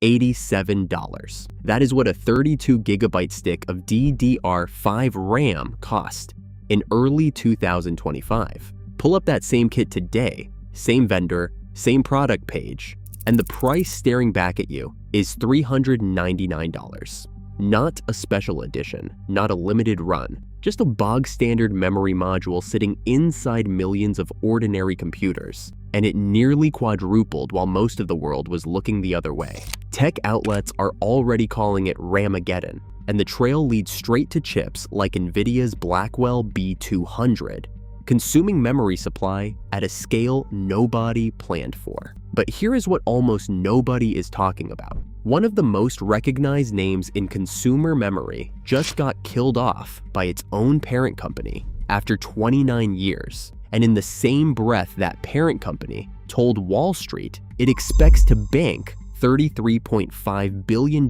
$87. That is what a 32GB stick of DDR5 RAM cost in early 2025. Pull up that same kit today, same vendor, same product page, and the price staring back at you is $399. Not a special edition, not a limited run, just a bog standard memory module sitting inside millions of ordinary computers, and it nearly quadrupled while most of the world was looking the other way. Tech outlets are already calling it RAMageddon, and the trail leads straight to chips like Nvidia's Blackwell B200, consuming memory supply at a scale nobody planned for. But here is what almost nobody is talking about. One of the most recognized names in consumer memory just got killed off by its own parent company after 29 years. And in the same breath, that parent company told Wall Street it expects to bank $33.5 billion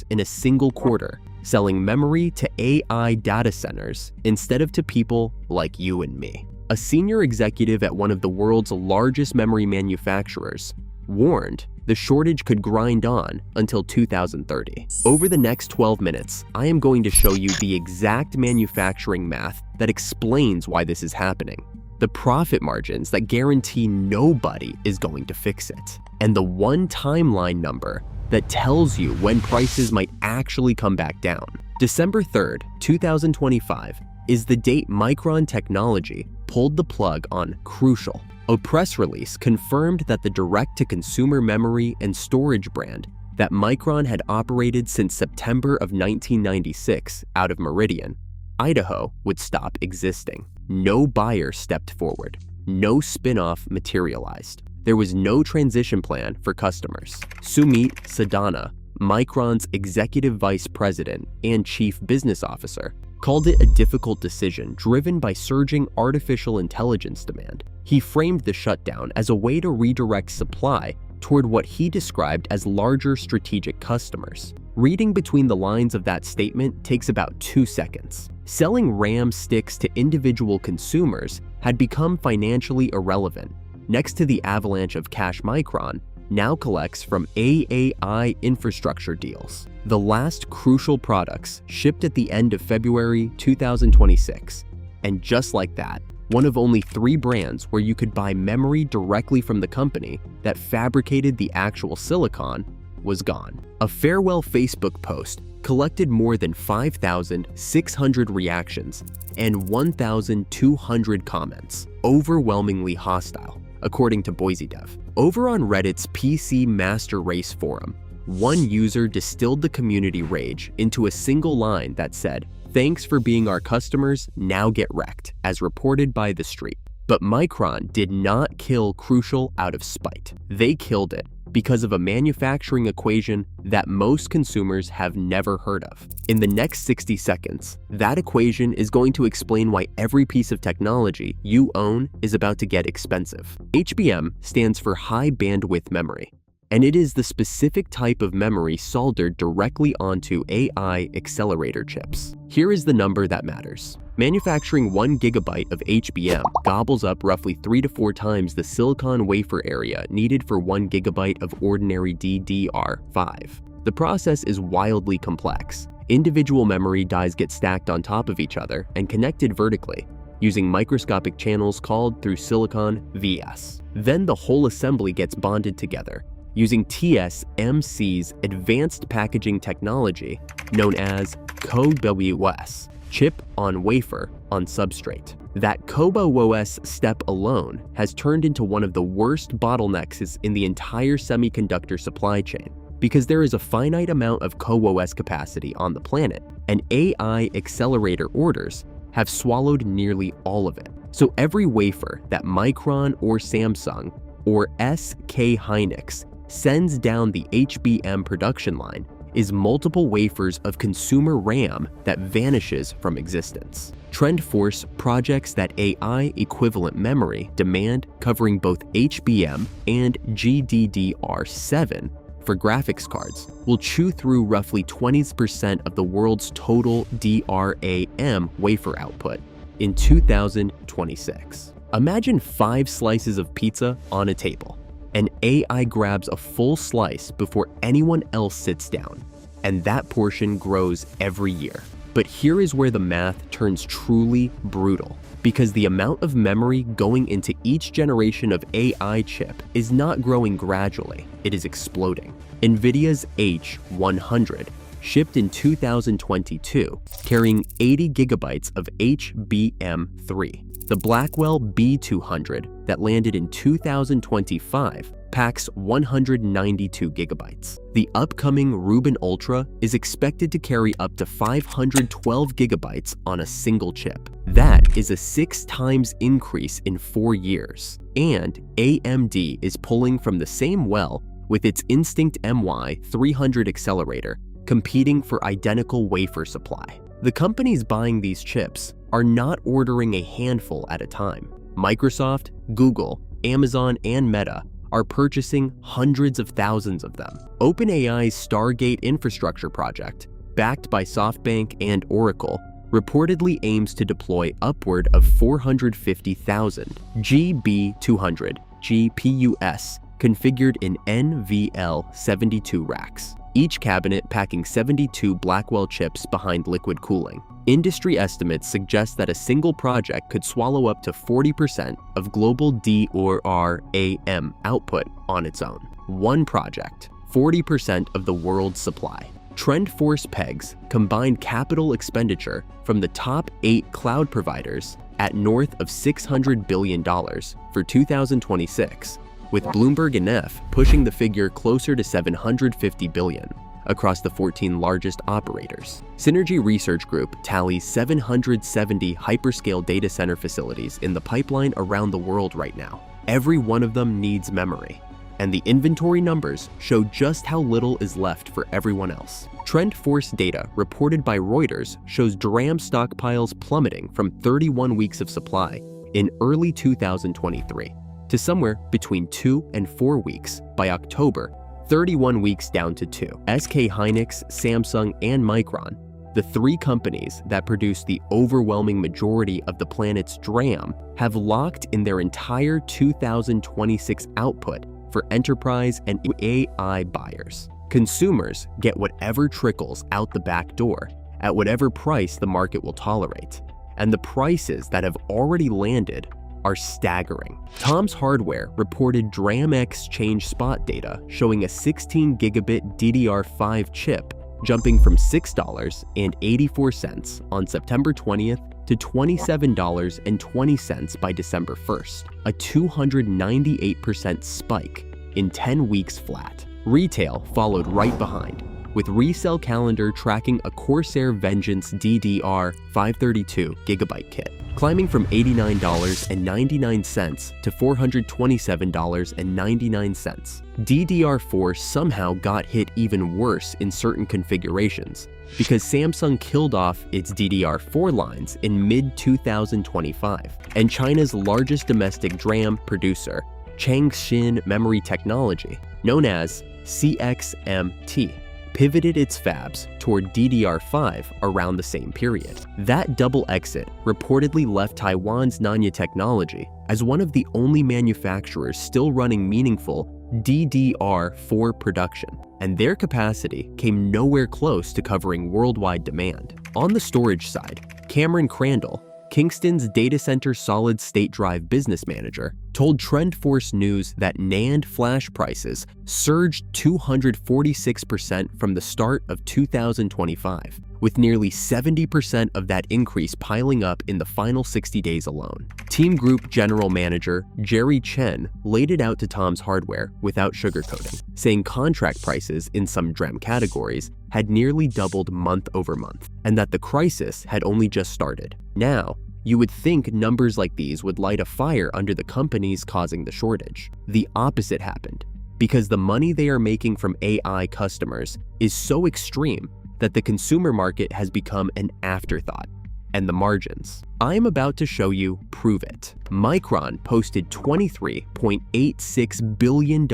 in a single quarter, selling memory to AI data centers instead of to people like you and me. A senior executive at one of the world's largest memory manufacturers warned the shortage could grind on until 2030. Over the next 12 minutes, I am going to show you the exact manufacturing math that explains why this is happening, the profit margins that guarantee nobody is going to fix it, and the one timeline number that tells you when prices might actually come back down. December 3rd, 2025 is the date Micron Technology pulled the plug on Crucial. A press release confirmed that the direct-to-consumer memory and storage brand that Micron had operated since September of 1996 out of Meridian, Idaho, would stop existing. No buyer stepped forward. No spin-off materialized. There was no transition plan for customers. Sumit Sadana, Micron's executive vice president and chief business officer, called it a difficult decision driven by surging artificial intelligence demand. He framed the shutdown as a way to redirect supply toward what he described as larger strategic customers. Reading between the lines of that statement takes about 2 seconds. Selling RAM sticks to individual consumers had become financially irrelevant. Next to the avalanche of cash Micron now collects from AAI infrastructure deals. The last Crucial products shipped at the end of February 2026. And just like that, one of only 3 brands where you could buy memory directly from the company that fabricated the actual silicon was gone. A farewell Facebook post collected more than 5,600 reactions and 1,200 comments, overwhelmingly hostile, according to Boise Dev. Over on Reddit's PC Master Race forum, one user distilled the community rage into a single line that said, "Thanks for being our customers, now get wrecked," as reported by The Street. But Micron did not kill Crucial out of spite. They killed it because of a manufacturing equation that most consumers have never heard of. In the next 60 seconds, that equation is going to explain why every piece of technology you own is about to get expensive. HBM stands for high bandwidth memory, and it is the specific type of memory soldered directly onto AI accelerator chips. Here is the number that matters. Manufacturing 1 GB of HBM gobbles up roughly 3 to 4 times the silicon wafer area needed for 1 GB of ordinary DDR5. The process is wildly complex. Individual memory dies get stacked on top of each other and connected vertically, using microscopic channels called through silicon vias. Then the whole assembly gets bonded together, using TSMC's advanced packaging technology known as CoWoS, chip on wafer on substrate. That CoWoS step alone has turned into one of the worst bottlenecks in the entire semiconductor supply chain, because there is a finite amount of CoWoS capacity on the planet, and AI accelerator orders have swallowed nearly all of it. So every wafer that Micron or Samsung or SK Hynix sends down the HBM production line is multiple wafers of consumer RAM that vanishes from existence. TrendForce projects that AI equivalent memory demand covering both HBM and GDDR7 for graphics cards will chew through roughly 20% of the world's total DRAM wafer output in 2026. Imagine 5 slices of pizza on a table. and AI grabs a full slice before anyone else sits down. And that portion grows every year. But here is where the math turns truly brutal, because the amount of memory going into each generation of AI chip is not growing gradually, it is exploding. NVIDIA's H100 shipped in 2022, carrying 80 gigabytes of HBM3. The Blackwell B200 that landed in 2025 packs 192 gigabytes. The upcoming Rubin Ultra is expected to carry up to 512 gigabytes on a single chip. That is a 6 times increase in 4 years. And AMD is pulling from the same well with its Instinct MY300 accelerator, competing for identical wafer supply. The companies buying these chips are not ordering a handful at a time. Microsoft, Google, Amazon, and Meta are purchasing hundreds of thousands of them. OpenAI's Stargate infrastructure project, backed by SoftBank and Oracle, reportedly aims to deploy upward of 450,000 GB200 GPUs configured in NVL72 racks, each cabinet packing 72 Blackwell chips behind liquid cooling. Industry estimates suggest that a single project could swallow up to 40% of global DRAM output on its own. One project, 40% of the world's supply. TrendForce pegs combined capital expenditure from the top 8 cloud providers at north of $600 billion for 2026, with Bloomberg and F pushing the figure closer to $750 billion across the 14 largest operators. Synergy Research Group tallies 770 hyperscale data center facilities in the pipeline around the world right now. Every one of them needs memory, and the inventory numbers show just how little is left for everyone else. TrendForce data reported by Reuters shows DRAM stockpiles plummeting from 31 weeks of supply in early 2023 to somewhere between 2 and 4 weeks by October, 31 weeks down to 2. SK Hynix, Samsung, and Micron, the 3 companies that produce the overwhelming majority of the planet's DRAM, have locked in their entire 2026 output for enterprise and AI buyers. Consumers get whatever trickles out the back door at whatever price the market will tolerate, and the prices that have already landed are staggering. Tom's Hardware reported DRAMeXchange spot data showing a 16 gigabit DDR5 chip jumping from $6.84 on September 20th to $27.20 by December 1st, a 298% spike in 10 weeks flat. Retail followed right behind, with Resell Calendar tracking a Corsair Vengeance DDR532 gigabyte kit, climbing from $89.99 to $427.99. DDR4 somehow got hit even worse in certain configurations because Samsung killed off its DDR4 lines in mid-2025, and China's largest domestic DRAM producer, Changshin Memory Technology, known as CXMT, pivoted its fabs toward DDR5 around the same period. That double exit reportedly left Taiwan's Nanya Technology as one of the only manufacturers still running meaningful DDR4 production, and their capacity came nowhere close to covering worldwide demand. On the storage side, Cameron Crandall, Kingston's data center solid-state drive business manager, told TrendForce News that NAND flash prices surged 246% from the start of 2025, with nearly 70% of that increase piling up in the final 60 days alone. Team Group General Manager Jerry Chen laid it out to Tom's Hardware without sugarcoating, saying contract prices in some DRAM categories had nearly doubled month over month, and that the crisis had only just started. Now, you would think numbers like these would light a fire under the companies causing the shortage. The opposite happened, because the money they are making from AI customers is so extreme that the consumer market has become an afterthought, and the margins. I am about to show you prove it. Micron posted $23.86 billion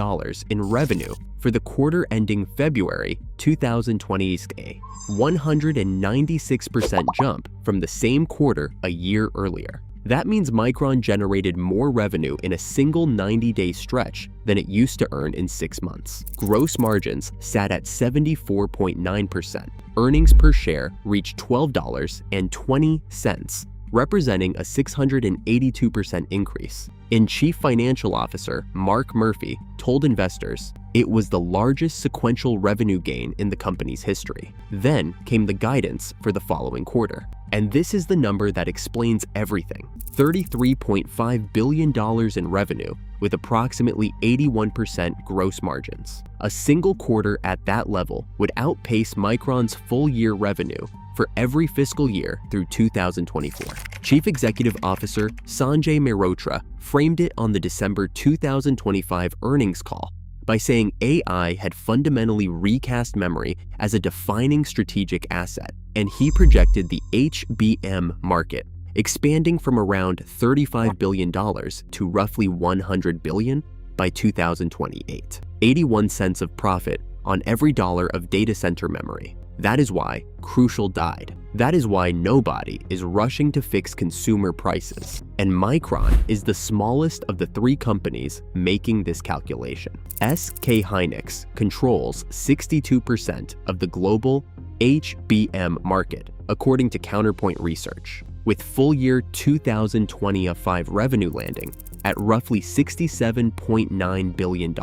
in revenue for the quarter ending February 2020, a 196% jump from the same quarter a year earlier. That means Micron generated more revenue in a single 90-day stretch than it used to earn in 6 months. Gross margins sat at 74.9%. Earnings per share reached $12.20, representing a 682% increase. And Chief Financial Officer Mark Murphy told investors it was the largest sequential revenue gain in the company's history. Then came the guidance for the following quarter. And this is the number that explains everything. $33.5 billion in revenue with approximately 81% gross margins. A single quarter at that level would outpace Micron's full-year revenue for every fiscal year through 2024. Chief Executive Officer Sanjay Mehrotra framed it on the December 2025 earnings call by saying AI had fundamentally recast memory as a defining strategic asset, and he projected the HBM market expanding from around $35 billion to roughly $100 billion by 2028. 81 cents of profit on every dollar of data center memory. That is why Crucial died. That is why nobody is rushing to fix consumer prices. And Micron is the smallest of the 3 companies making this calculation. SK Hynix controls 62% of the global HBM market, according to Counterpoint Research, with full-year 2025 revenue landing at roughly $67.9 billion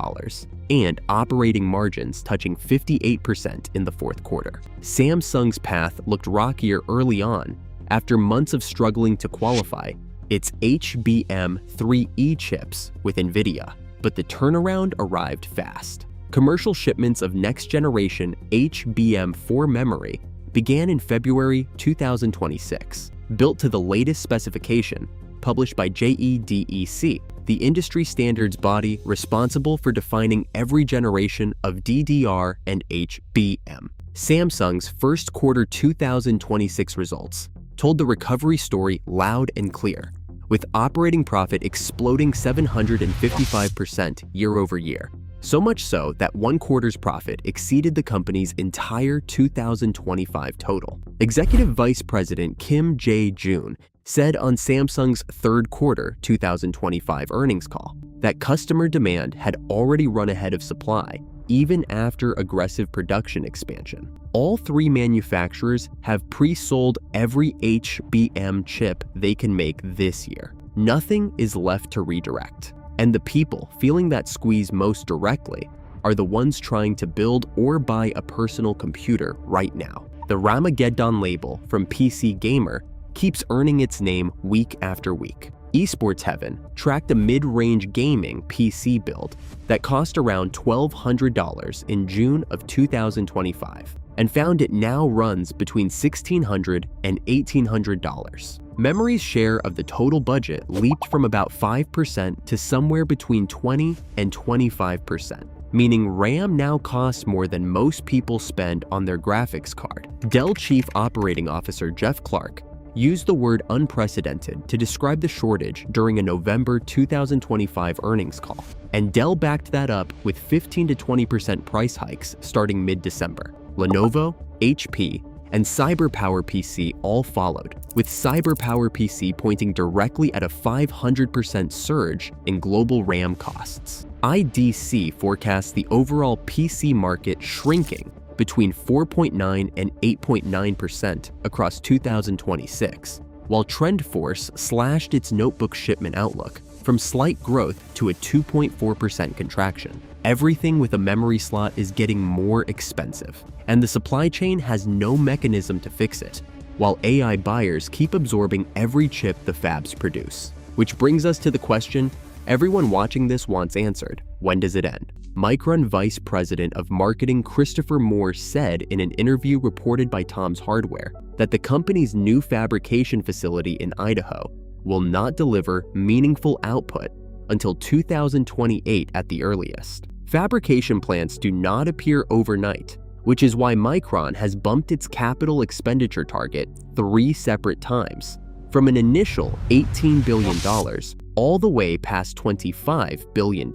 and operating margins touching 58% in the 4th quarter. Samsung's path looked rockier early on after months of struggling to qualify its HBM3E chips with NVIDIA, but the turnaround arrived fast. Commercial shipments of next-generation HBM4 memory began in February 2026, built to the latest specification published by JEDEC, the industry standards body responsible for defining every generation of DDR and HBM. Samsung's first quarter 2026 results told the recovery story loud and clear, with operating profit exploding 755% year-over-year. So much so that one quarter's profit exceeded the company's entire 2025 total. Executive Vice President Kim Jae-joon said on Samsung's 3rd quarter 2025 earnings call that customer demand had already run ahead of supply even after aggressive production expansion. All 3 manufacturers have pre-sold every HBM chip they can make this year. Nothing is left to redirect. And the people feeling that squeeze most directly are the ones trying to build or buy a personal computer right now. The Ramageddon label from PC Gamer keeps earning its name week after week. Esports Heaven tracked a mid-range gaming PC build that cost around $1,200 in June of 2025 and found it now runs between $1,600 and $1,800. Memory's share of the total budget leaped from about 5% to somewhere between 20 and 25%, meaning RAM now costs more than most people spend on their graphics card. Dell Chief Operating Officer Jeff Clarke used the word unprecedented to describe the shortage during a November 2025 earnings call, and Dell backed that up with 15 to 20% price hikes starting mid-December. Lenovo, HP, and CyberPower PC all followed, with CyberPower PC pointing directly at a 500% surge in global RAM costs. IDC forecasts the overall PC market shrinking between 4.9 and 8.9% across 2026, while TrendForce slashed its notebook shipment outlook from slight growth to a 2.4% contraction. Everything with a memory slot is getting more expensive, and the supply chain has no mechanism to fix it, while AI buyers keep absorbing every chip the fabs produce. Which brings us to the question everyone watching this wants answered: when does it end? Micron Vice President of Marketing Christopher Moore said in an interview reported by Tom's Hardware that the company's new fabrication facility in Idaho will not deliver meaningful output until 2028 at the earliest. Fabrication plants do not appear overnight, which is why Micron has bumped its capital expenditure target 3 separate times, from an initial $18 billion all the way past $25 billion.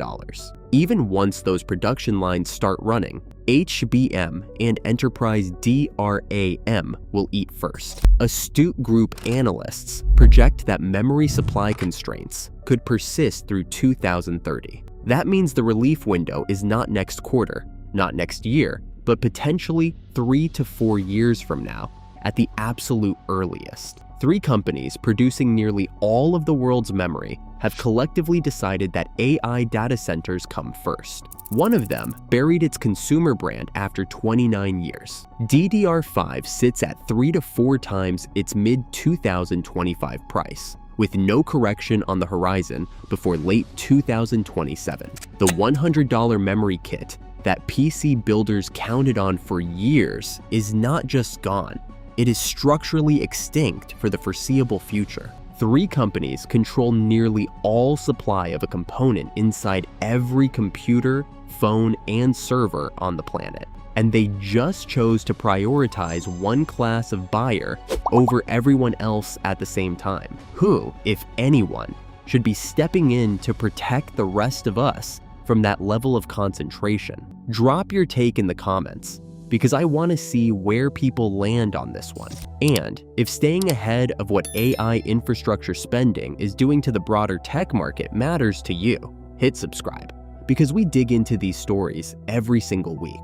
Even once those production lines start running, HBM and enterprise DRAM will eat first. Astute group analysts project that memory supply constraints could persist through 2030. That means the relief window is not next quarter, not next year, but potentially 3 to 4 years from now at the absolute earliest. 3 companies producing nearly all of the world's memory have collectively decided that AI data centers come first. One of them buried its consumer brand after 29 years. DDR5 sits at 3 to 4 times its mid-2025 price, with no correction on the horizon before late 2027. The $100 memory kit that PC builders counted on for years is not just gone, it is structurally extinct for the foreseeable future. 3 companies control nearly all supply of a component inside every computer, phone, and server on the planet. And they just chose to prioritize one class of buyer over everyone else at the same time. Who, if anyone, should be stepping in to protect the rest of us from that level of concentration? Drop your take in the comments, because I want to see where people land on this one. And if staying ahead of what AI infrastructure spending is doing to the broader tech market matters to you, hit subscribe, because we dig into these stories every single week.